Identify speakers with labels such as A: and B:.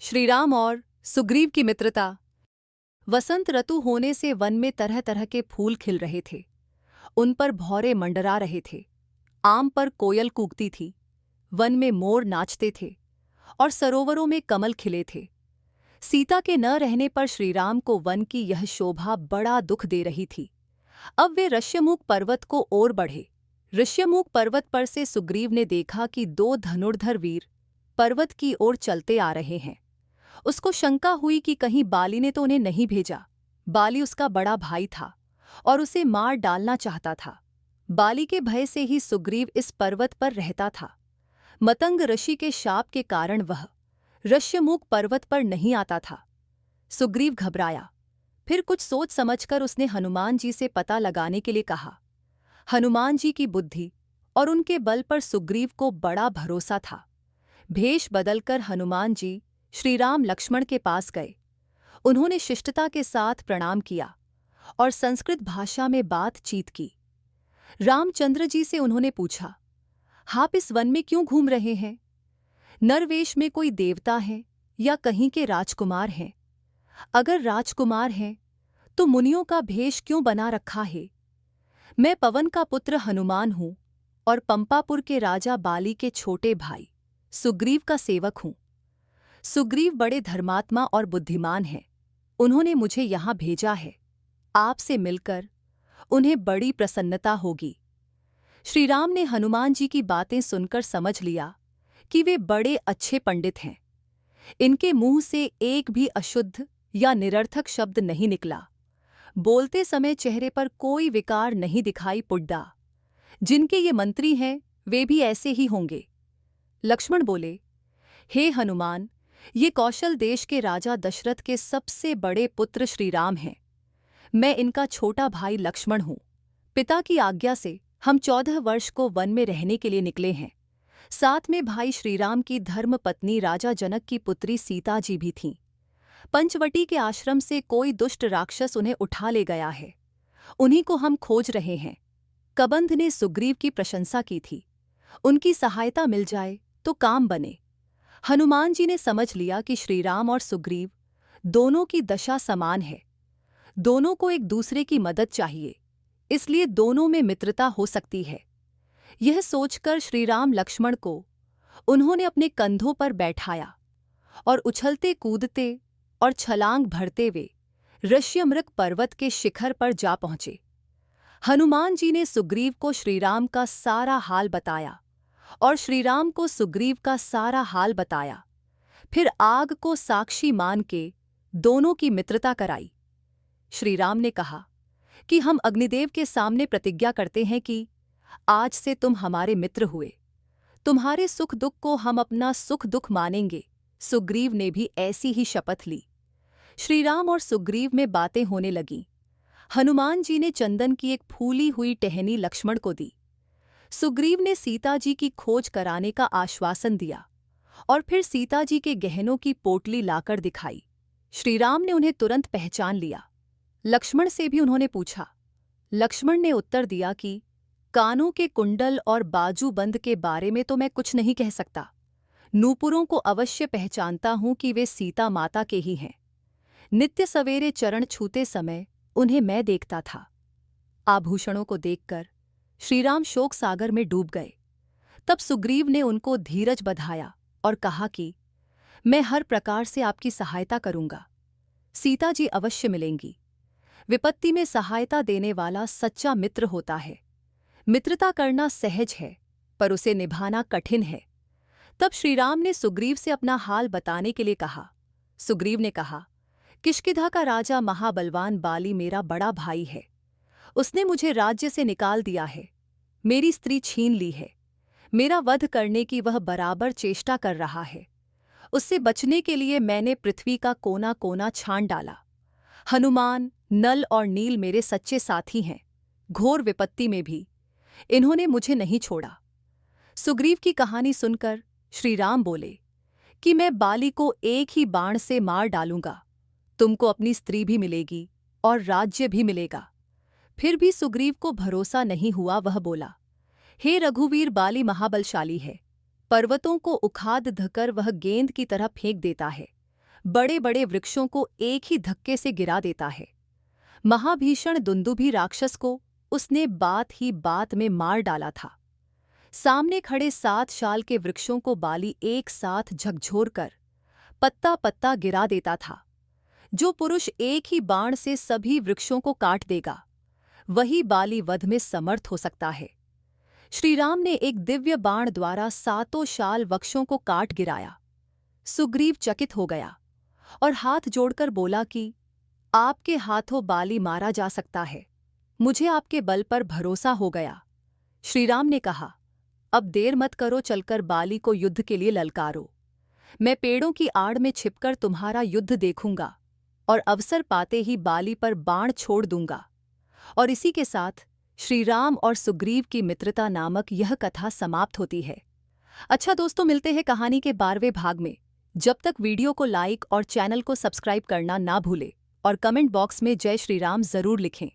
A: श्रीराम और सुग्रीव की मित्रता। वसंत ऋतु होने से वन में तरह तरह के फूल खिल रहे थे। उन पर भौरे मंडरा रहे थे। आम पर कोयल कूकती थी, वन में मोर नाचते थे और सरोवरों में कमल खिले थे। सीता के न रहने पर श्रीराम को वन की यह शोभा बड़ा दुख दे रही थी। अब वे ऋष्यमूक पर्वत को ओर बढ़े। ऋष्यमूक पर्वत पर से सुग्रीव ने देखा कि दो धनुर्धर वीर पर्वत की ओर चलते आ रहे हैं। उसको शंका हुई कि कहीं बाली ने तो उन्हें नहीं भेजा। बाली उसका बड़ा भाई था और उसे मार डालना चाहता था। बाली के भय से ही सुग्रीव इस पर्वत पर रहता था। मतंग ऋषि के शाप के कारण वह ऋष्यमूक पर्वत पर नहीं आता था। सुग्रीव घबराया। फिर कुछ सोच समझकर उसने हनुमान जी से पता लगाने के लिए कहा। हनुमान जी की बुद्धि और उनके बल पर सुग्रीव को बड़ा भरोसा था। भेष बदलकर हनुमान जी श्रीराम लक्ष्मण के पास गए। उन्होंने शिष्टता के साथ प्रणाम किया और संस्कृत भाषा में बातचीत की। रामचंद्र जी से उन्होंने पूछा, आप इस वन में क्यों घूम रहे हैं? नरवेश में कोई देवता है या कहीं के राजकुमार हैं? अगर राजकुमार हैं तो मुनियों का भेष क्यों बना रखा है? मैं पवन का पुत्र हनुमान हूं और पंपापुर के राजा बाली के छोटे भाई सुग्रीव का सेवक हूं। सुग्रीव बड़े धर्मात्मा और बुद्धिमान हैं। उन्होंने मुझे यहां भेजा है। आपसे मिलकर उन्हें बड़ी प्रसन्नता होगी। श्रीराम ने हनुमान जी की बातें सुनकर समझ लिया कि वे बड़े अच्छे पंडित हैं। इनके मुंह से एक भी अशुद्ध या निरर्थक शब्द नहीं निकला। बोलते समय चेहरे पर कोई विकार नहीं दिखाई पड़ता। जिनके ये मंत्री हैं वे भी ऐसे ही होंगे। लक्ष्मण बोले, हे हनुमान, ये कौशल देश के राजा दशरथ के सबसे बड़े पुत्र श्रीराम हैं। मैं इनका छोटा भाई लक्ष्मण हूँ। पिता की आज्ञा से हम 14 वर्ष को वन में रहने के लिए निकले हैं। साथ में भाई श्रीराम की धर्मपत्नी राजा जनक की पुत्री सीता जी भी थीं। पंचवटी के आश्रम से कोई दुष्ट राक्षस उन्हें उठा ले गया है। उन्हीं को हम खोज रहे हैं। कबंध ने सुग्रीव की प्रशंसा की थी। उनकी सहायता मिल जाए तो काम बने। हनुमान जी ने समझ लिया कि श्रीराम और सुग्रीव दोनों की दशा समान है। दोनों को एक दूसरे की मदद चाहिए, इसलिए दोनों में मित्रता हो सकती है। यह सोचकर श्रीराम लक्ष्मण को उन्होंने अपने कंधों पर बैठाया और उछलते कूदते और छलांग भरते हुए ऋष्यमृग पर्वत के शिखर पर जा पहुंचे। हनुमान जी ने सुग्रीव को श्रीराम का सारा हाल बताया और श्रीराम को सुग्रीव का सारा हाल बताया। फिर आग को साक्षी मान के दोनों की मित्रता कराई। श्रीराम ने कहा कि हम अग्निदेव के सामने प्रतिज्ञा करते हैं कि आज से तुम हमारे मित्र हुए। तुम्हारे सुख दुख को हम अपना सुख दुख मानेंगे। सुग्रीव ने भी ऐसी ही शपथ ली। श्रीराम और सुग्रीव में बातें होने लगीं। हनुमान जी ने चंदन की एक फूली हुई टहनी लक्ष्मण को दी। सुग्रीव ने सीता जी की खोज कराने का आश्वासन दिया और फिर सीता जी के गहनों की पोटली लाकर दिखाई। श्रीराम ने उन्हें तुरंत पहचान लिया। लक्ष्मण से भी उन्होंने पूछा। लक्ष्मण ने उत्तर दिया कि कानों के कुंडल और बाजूबंद के बारे में तो मैं कुछ नहीं कह सकता। नूपुरों को अवश्य पहचानता हूं कि वे सीता माता के ही हैं। नित्य सवेरे चरण छूते समय उन्हें मैं देखता था। आभूषणों को देखकर श्रीराम शोक सागर में डूब गए। तब सुग्रीव ने उनको धीरज बधाया और कहा कि मैं हर प्रकार से आपकी सहायता करूंगा। सीता जी अवश्य मिलेंगी। विपत्ति में सहायता देने वाला सच्चा मित्र होता है। मित्रता करना सहज है पर उसे निभाना कठिन है। तब श्रीराम ने सुग्रीव से अपना हाल बताने के लिए कहा। सुग्रीव ने कहा, किष्किंधा का राजा महाबलवान बाली मेरा बड़ा भाई है। उसने मुझे राज्य से निकाल दिया है। मेरी स्त्री छीन ली है। मेरा वध करने की वह बराबर चेष्टा कर रहा है। उससे बचने के लिए मैंने पृथ्वी का कोना कोना छान डाला। हनुमान, नल और नील मेरे सच्चे साथी हैं। घोर विपत्ति में भी इन्होंने मुझे नहीं छोड़ा। सुग्रीव की कहानी सुनकर श्रीराम बोले कि मैं बाली को एक ही बाण से मार डालूंगा। तुमको अपनी स्त्री भी मिलेगी और राज्य भी मिलेगा। फिर भी सुग्रीव को भरोसा नहीं हुआ। वह बोला, हे रघुवीर, बाली महाबलशाली है। पर्वतों को उखाड़ धकर वह गेंद की तरह फेंक देता है। बड़े बड़े वृक्षों को एक ही धक्के से गिरा देता है। महाभीषण दुंदुभी राक्षस को उसने बात ही बात में मार डाला था। सामने खड़े 7 शाल के वृक्षों को बाली एक साथ झकझोरकर पत्ता पत्ता गिरा देता था। जो पुरुष एक ही बाण से सभी वृक्षों को काट देगा, वही बाली वध में समर्थ हो सकता है। श्रीराम ने एक दिव्य बाण द्वारा 7 शाल वृक्षों को काट गिराया। सुग्रीव चकित हो गया और हाथ जोड़कर बोला कि आपके हाथों बाली मारा जा सकता है, मुझे आपके बल पर भरोसा हो गया। श्रीराम ने कहा, अब देर मत करो, चलकर बाली को युद्ध के लिए ललकारो। मैं पेड़ों की आड़ में छिपकर तुम्हारा युद्ध देखूंगा और अवसर पाते ही बाली पर बाण छोड़ दूंगा। और इसी के साथ श्रीराम और सुग्रीव की मित्रता नामक यह कथा समाप्त होती है। अच्छा दोस्तों, मिलते हैं कहानी के 12वें भाग में। जब तक वीडियो को लाइक और चैनल को सब्सक्राइब करना ना भूलें और कमेंट बॉक्स में जय श्री राम जरूर लिखें।